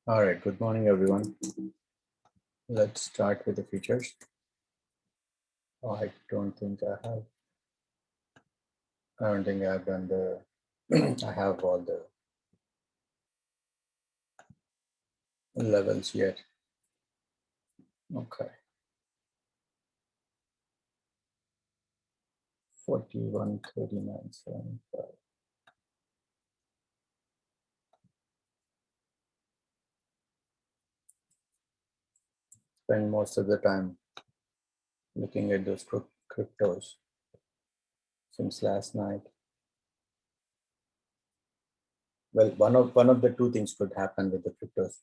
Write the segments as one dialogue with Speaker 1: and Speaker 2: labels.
Speaker 1: All right, good morning, everyone. Let's start with the features. I don't think I've done the, I have all the levels yet. Okay. 41, 39, 75. Spend most of the time looking at those cryptos since last night. Well, one of the two things could happen with the cryptos.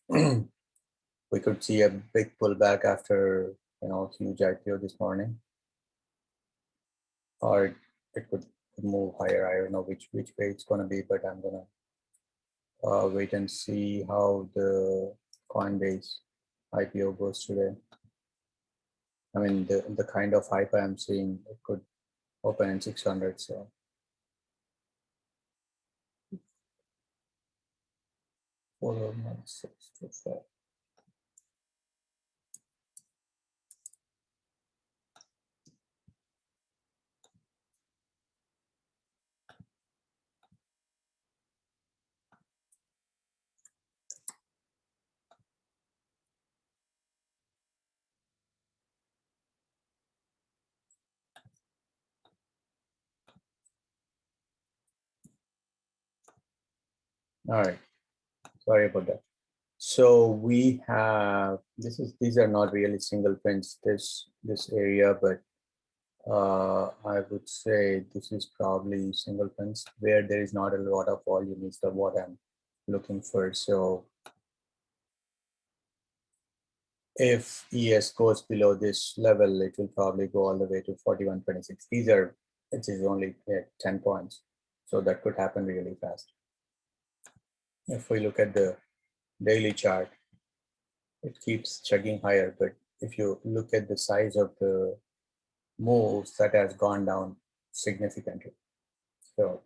Speaker 1: We could see a big pullback after huge IPO this morning, or it could move higher. I don't know which way it's gonna be, but I'm gonna wait and see how the Coinbase IPO goes today. I mean, the kind of hype I'm seeing, it could open in 600. So 41625. All right, sorry about that. So we have these are not really single prints this area, but I would say this is probably single prints where there is not a lot of volume is the what I'm looking for. So if ES goes below this level, it will probably go all the way to 41.26. It is only 10 points. So that could happen really fast. If we look at the daily chart, it keeps chugging higher. But if you look at the size of the moves, that has gone down significantly. So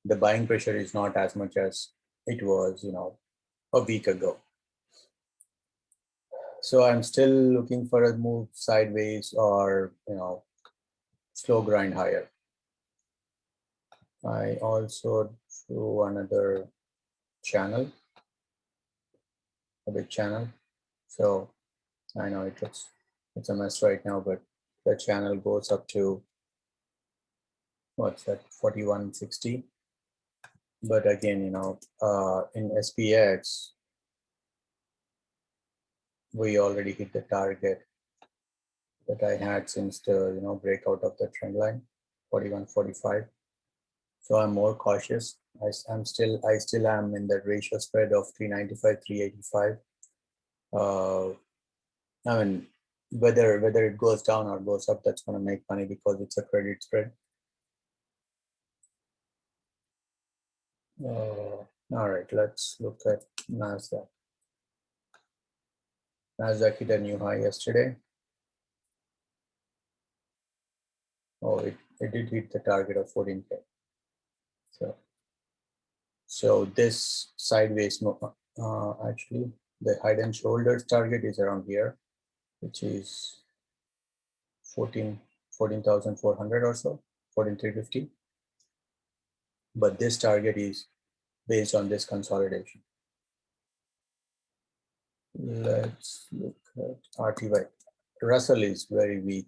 Speaker 1: the buying pressure is not as much as it was, a week ago. So I'm still looking for a move sideways or, slow grind higher. I also drew another channel, a big channel. So I know it's a mess right now, but the channel goes up to what's that, 4160. But again, in SPX, we already hit the target that I had since the breakout of the trend line, 41.45. So I'm more cautious. I still am in the ratio spread of 395, 385. I mean, whether it goes down or goes up, that's going to make money because it's a credit spread. All right, let's look at Nasdaq. Nasdaq hit a new high yesterday. Oh, it did hit the target of 14K. So this sideways move, actually, the head and shoulders target is around here, which is 14,400 or so, 14,350. But this target is based on this consolidation. Let's look at RTY. Russell is very weak.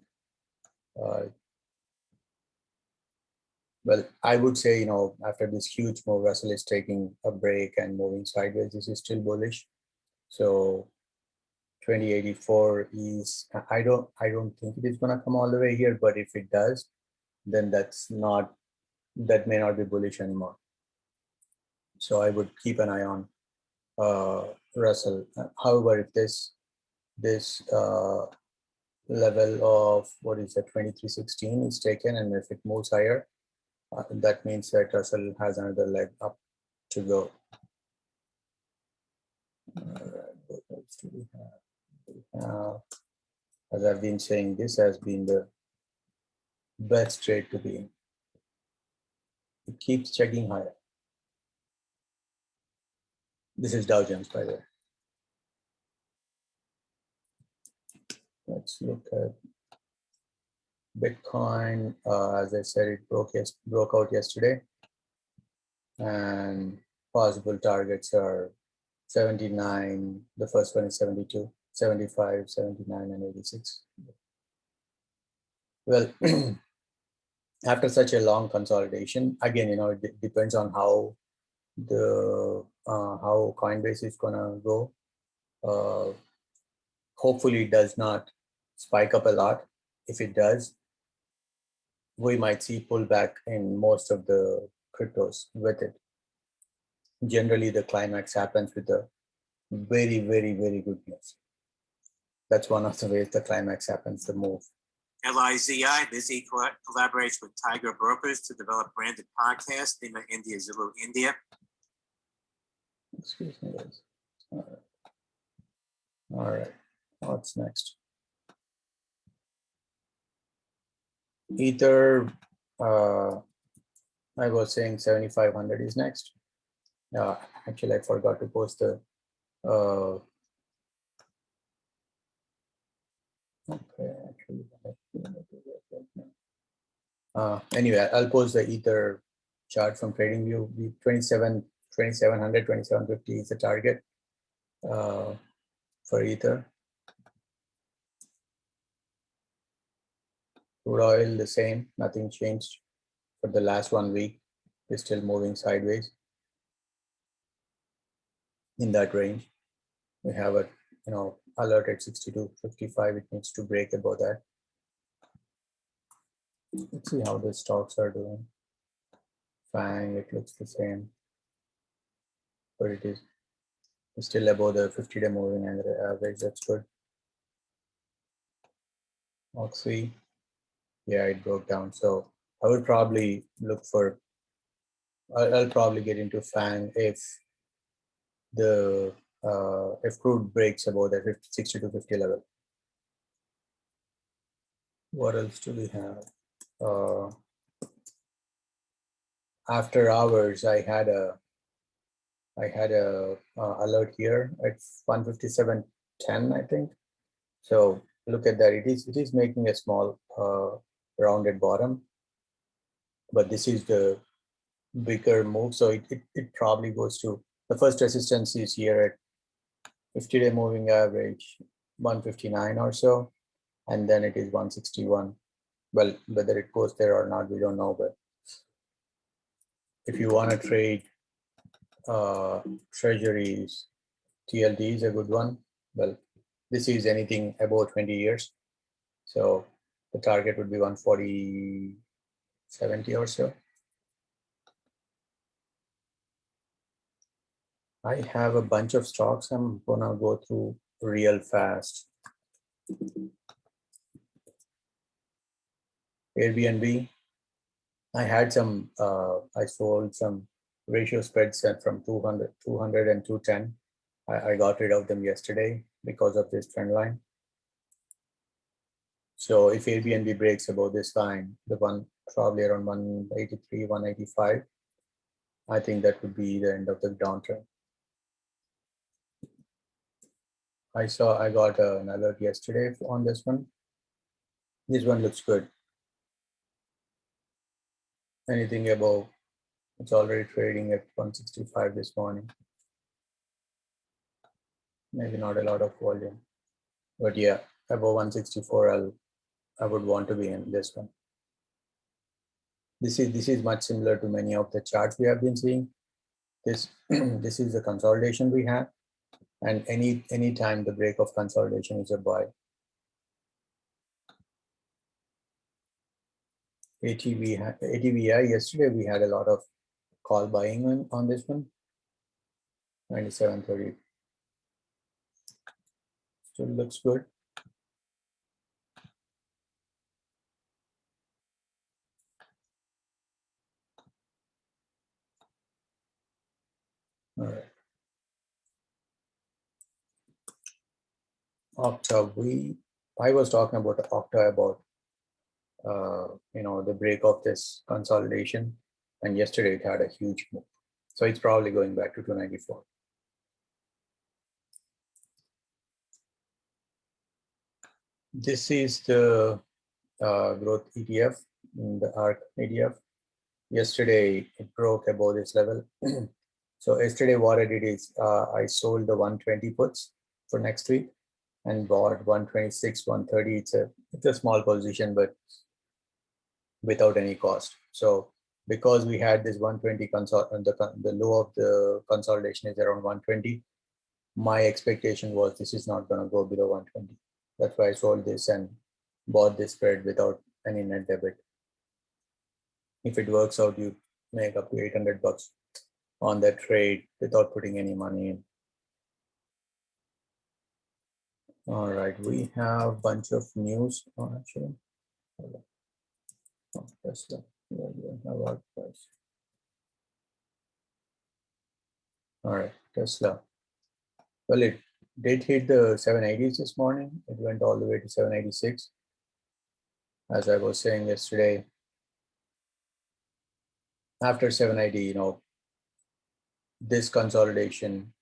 Speaker 1: Well, I would say, after this huge move, Russell is taking a break and moving sideways. This is still bullish. So 2084 is, I don't think it is going to come all the way here, but if it does, then that may not be bullish anymore. So I would keep an eye on Russell. However, if this level of what is that, 2316 is taken, and if it moves higher, that means that Russell has another leg up to go. What else do we have? As I've been saying, this has been the best trade to be in. It keeps checking higher. This is Dow Jones, by the way. Let's look at Bitcoin. As I said, it broke out yesterday, and possible targets are 79. The first one is 72, 75, 79, and 86. Well, after such a long consolidation, again, it depends on how how Coinbase is gonna go. Hopefully, it does not spike up a lot. If it does, we might see pullback in most of the cryptos with it. Generally, the climax happens with the very, very, very good news. That's one of the ways the climax happens, the move.
Speaker 2: LIZI, Lizzie collaborates with Tiger Brokers to develop branded podcasts. Lima India, Zulu India.
Speaker 1: Excuse me, guys. All right. What's next? Ether, I was saying 7,500 is next. Actually, I forgot to post the. Okay, actually, anyway, I'll post the Ether chart from TradingView. The 2700, 2750 is the target for Ether. Crude oil, the same, nothing changed for the last 1 week. It's still moving sideways in that range. We have a alert at 62.55. It needs to break above that. Let's see how the stocks are doing. FANG, it looks the same, but it is still above the 50-day moving average. That's good. Oxy, yeah, it broke down. So I would probably look for. I'll probably get into FANG if crude breaks above the 60-50 level. What else do we have? After hours, I had a alert here at 157.10, I think. So look at that. It is making a small rounded bottom, but this is the bigger move. So it probably goes to the first resistance is here at 50-day moving average 159 or so, and then it is 161. Well, whether it goes there or not, we don't know. But if you want to trade treasuries, TLD is a good one. Well, this is anything above 20 years. So the target would be 140.70 or so. I have a bunch of stocks I'm gonna go through real fast. Airbnb, I had some, I sold some ratio spreads from 200 and 210. I got rid of them yesterday because of this trend line. So if Airbnb breaks above this line, the one probably around 183, 185, I think that would be the end of the downtrend. I got an alert yesterday on this one. This one looks good. Anything above, it's already trading at 165 this morning. Maybe not a lot of volume, but yeah, above 164, I would want to be in this one. This is much similar to many of the charts we have been seeing. This this is the consolidation we have, and any time the break of consolidation is a buy. ATVI, yesterday we had a lot of call buying on this one. 97.30 still looks good. All right. Okta, I was talking about Okta about the break of this consolidation, and yesterday it had a huge move. So it's probably going back to 294. This is the growth ETF, the ARC ETF. Yesterday, it broke above this level. So yesterday, what I did is I sold the 120 puts for next week and bought 126, 130. It's a small position, but without any cost. So because we had this 120 the low of the consolidation is around 120. My expectation was this is not going to go below 120. That's why I sold this and bought this spread without any net debit. If it works out, you make up to 800 bucks on that trade without putting any money in. All right, we have a bunch of news. Actually, Tesla. Yeah, we don't have our price. All right, Tesla. Well, it did hit the 780s this morning. It went all the way to 786. As I was saying yesterday, after 780, this consolidation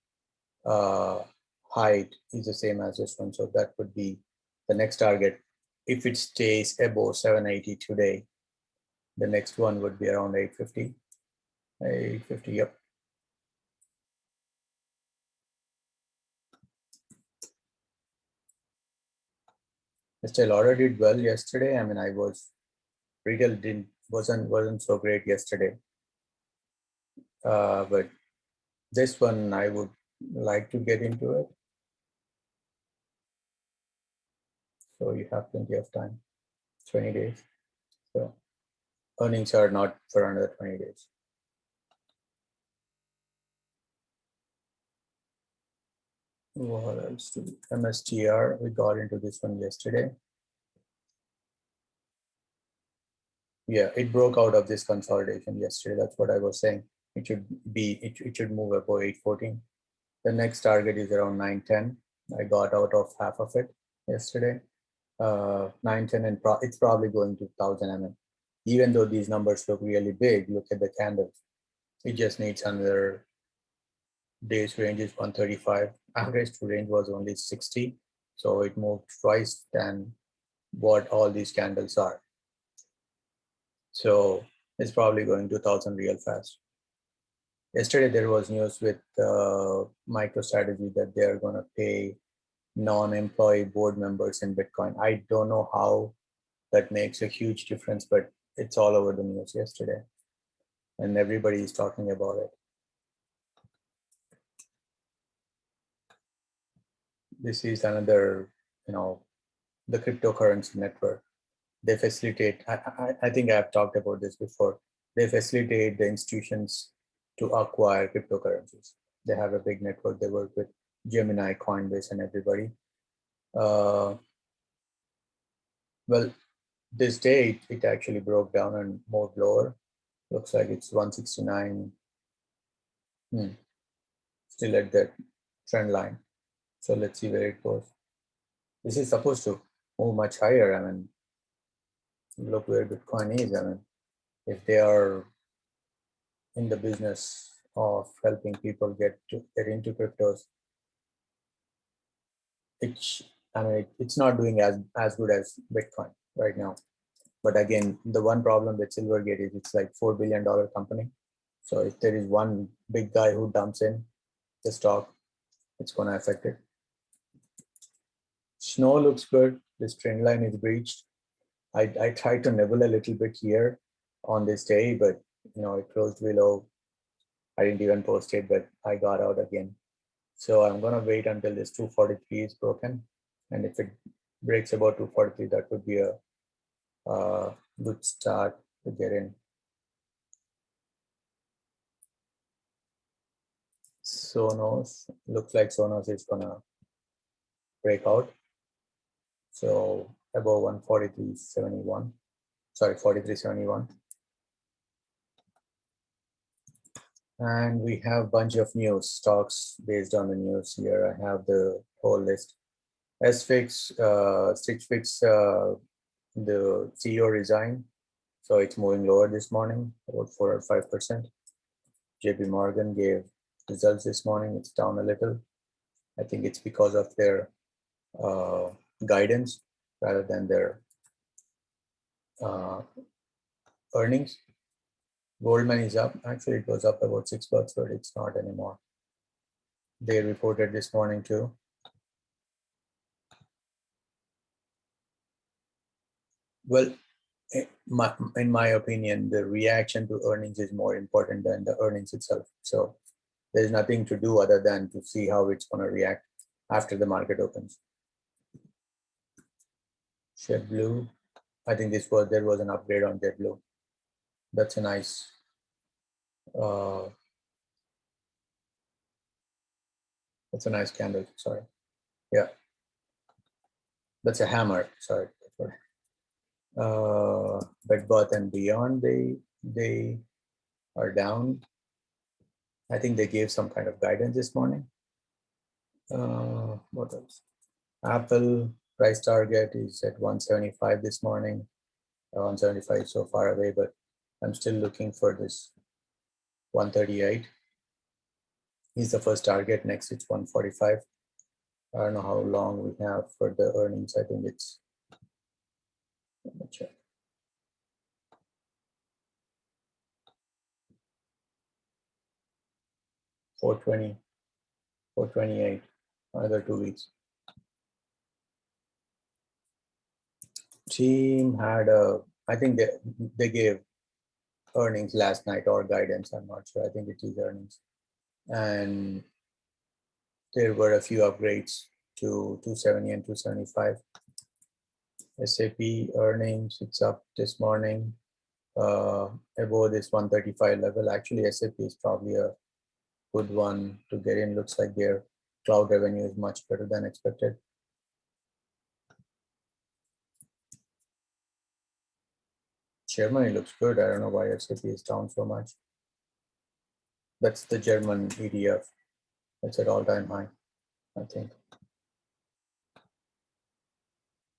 Speaker 1: height is the same as this one. So that would be the next target. If it stays above 780 today, the next one would be around 850. 850, yep. Estee Lauder did well yesterday. I mean, retail wasn't so great yesterday. But this one I would like to get into it. So you have plenty of time, 20 days. So earnings are not for another 20 days. What else do we? MSTR, we got into this one yesterday. Yeah, it broke out of this consolidation yesterday. That's what I was saying. It should move above 814. The next target is around 910. I got out of half of it yesterday. 910 and it's probably going to 1000 mm. Even though these numbers look really big, look at the candles. It just needs another day's range is 135. Average to range was only 60. So it moved twice than what all these candles are. So it's probably going to 1000 real fast. Yesterday there was news with MicroStrategy that they are going to pay non-employee board members in Bitcoin. I don't know how that makes a huge difference, but it's all over the news yesterday and everybody is talking about it. This is another, the cryptocurrency network. They facilitate, I think I've talked about this before. They facilitate the institutions to acquire cryptocurrencies. They have a big network. They work with Gemini, Coinbase, and everybody. Well, this day it actually broke down and moved lower. Looks like it's 169. Still at that trend line. So let's see where it goes. This is supposed to move much higher. I mean, look where Bitcoin is. I mean, if they are in the business of helping people get into cryptos, it's not doing as good as Bitcoin right now. But again, the one problem with Silvergate is it's like $4 billion company. So if there is one big guy who dumps in the stock, it's going to affect it. Snow looks good. This trend line is breached. I tried to nibble a little bit here on this day, but it closed below. I didn't even post it, but I got out again. So I'm gonna wait until this 243 is broken, and if it breaks about 243, that would be a good start to get in. Sonos looks like Sonos is gonna break out. So above 143.71, sorry, 43.71. And we have a bunch of news stocks based on the news here. I have the whole list. Stitch Fix, the CEO resigned, so it's moving lower this morning, about 4 or 5%. JP Morgan gave results this morning. It's down a little. I think it's because of their guidance. rather than their earnings. Goldman is up. Actually, it was up about $6, but it's not anymore. They reported this morning too. Well, in my opinion, the reaction to earnings is more important than the earnings itself. So there's nothing to do other than to see how it's going to react after the market opens. JetBlue, I think there was an upgrade on JetBlue. That's a nice candle. Sorry, yeah, that's a hammer. Sorry. Bed Bath and Beyond, they are down. I think they gave some kind of guidance this morning. What else? Apple price target is at 175 this morning. 175 is so far away, but I'm still looking for this 138. Is the first target. Next, it's 145. I don't know how long we have for the earnings. I think it's, let me check. 420, 428, another 2 weeks. Team had I think they gave earnings last night or guidance. I'm not sure. I think it is earnings. And there were a few upgrades to 270 and 275. SAP earnings, it's up this morning above this 135 level. Actually, SAP is probably a good one to get in. Looks like their cloud revenue is much better than expected. Germany looks good. I don't know why SAP is down so much. That's the German EDF. It's at all-time high, I think.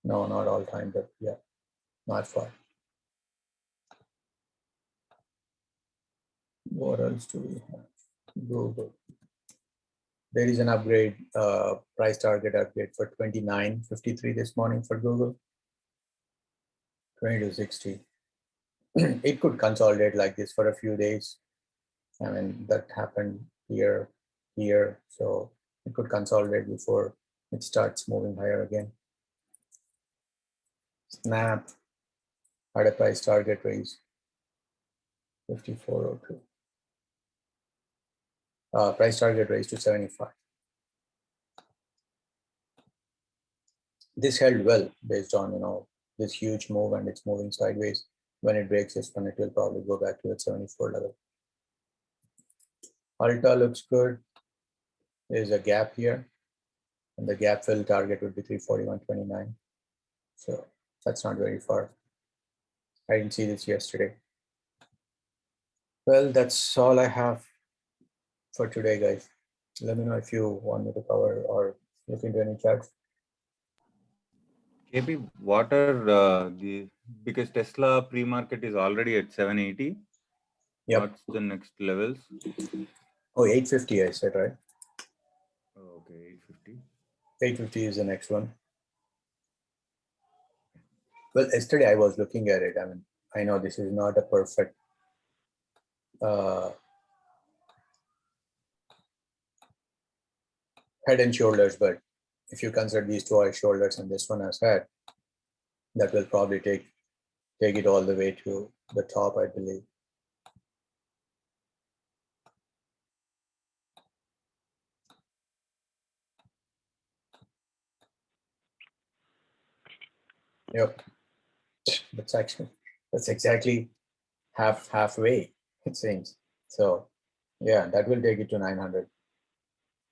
Speaker 1: No, not all-time, but yeah, not far. What else do we have? Google. There is an upgrade, price target upgrade for 29.53 this morning for Google. 20 to 60. It could consolidate like this for a few days. I mean, that happened here. So it could consolidate before it starts moving higher again. Snap had a price target raise, 54.02. Price target raise to 75. This held well based on, this huge move, and it's moving sideways. When it breaks this one, it will probably go back to its 74 level. Alta looks good. There's a gap here, and the gap fill target would be 341.29. So that's not very far. I didn't see this yesterday. Well, that's all I have for today, guys. Let me know if you want me to cover or look into any charts.
Speaker 3: KP, what are because Tesla pre-market is already at 780.
Speaker 1: Yep.
Speaker 3: What's the next levels?
Speaker 1: Oh, 850, I said, right?
Speaker 3: Oh, okay, 850.
Speaker 1: 850 is the next one. Well, yesterday I was looking at it. I mean, I know this is not a perfect head and shoulders, but if you consider these two as shoulders and this one as head, that will probably take it all the way to the top, I believe. Yep. That's exactly halfway, it seems. So yeah, that will take it to 900.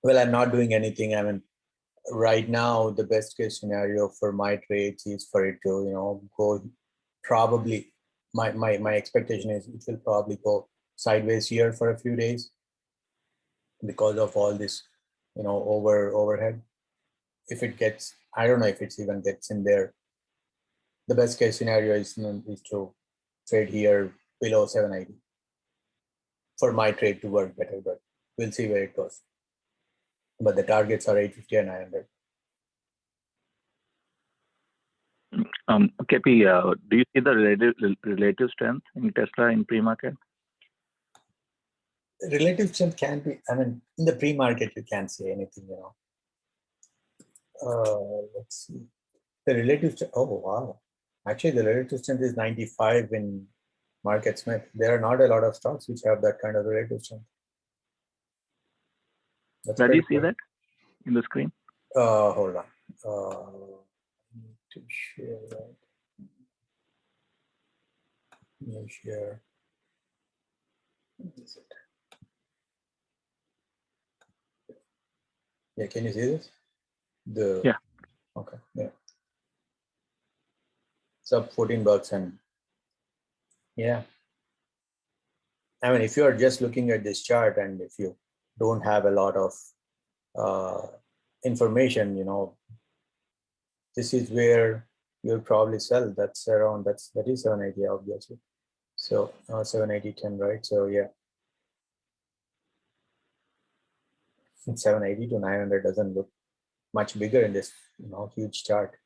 Speaker 1: Well, I'm not doing anything. I mean, right now, the best case scenario for my trades is for it to, go probably, my expectation is it will probably go sideways here for a few days because of all this, overhead. If it gets, I don't know if it's even gets in there. The best case scenario is to trade here below 780 for my trade to work better, but we'll see where it goes. But the targets are 850 and 900.
Speaker 4: KP, do you see the relative strength in Tesla in pre-market?
Speaker 1: Relative strength can be, I mean, in the pre-market, you can't say anything, let's see. The relative, oh, wow. Actually, the relative strength is 95 in Market Smith. There are not a lot of stocks which have that kind of relative strength.
Speaker 4: Where do you see that in the screen?
Speaker 1: Hold on. I need to share that. Let me share. Is it? Yeah, can you see this?
Speaker 4: Yeah.
Speaker 1: Okay. Yeah. It's up $14 and yeah. I mean, if you are just looking at this chart and if you don't have a lot of information, this is where you'll probably sell. That is 780 obviously. So 780.10, right? So yeah, 780 to 900 doesn't look much bigger in this huge chart.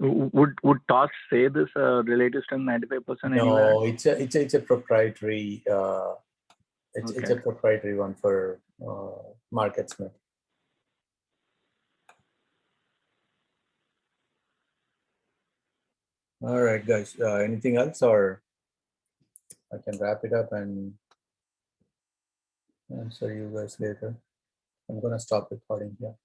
Speaker 4: Would TOS say this relative strength 95% anywhere?
Speaker 1: No, it's a proprietary. It's a proprietary one for Market Smith. All right, guys. Anything else, or I can wrap it up and answer you guys later. I'm gonna stop recording here.